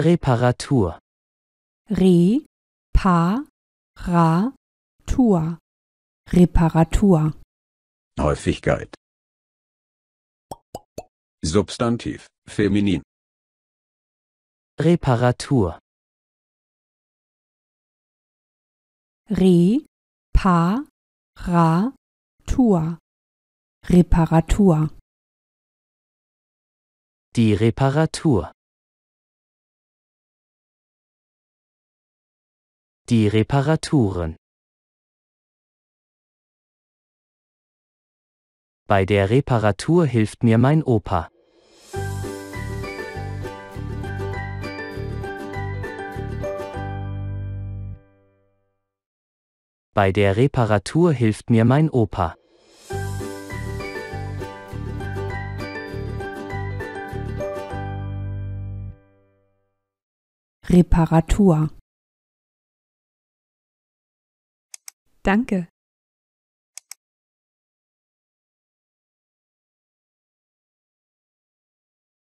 Reparatur. Reparatur. Reparatur. Häufigkeit. Substantiv, feminin. Reparatur. Reparatur. Reparatur. Die Reparatur. Die Reparaturen. Bei der Reparatur hilft mir mein Opa. Bei der Reparatur hilft mir mein Opa. Reparatur. Danke.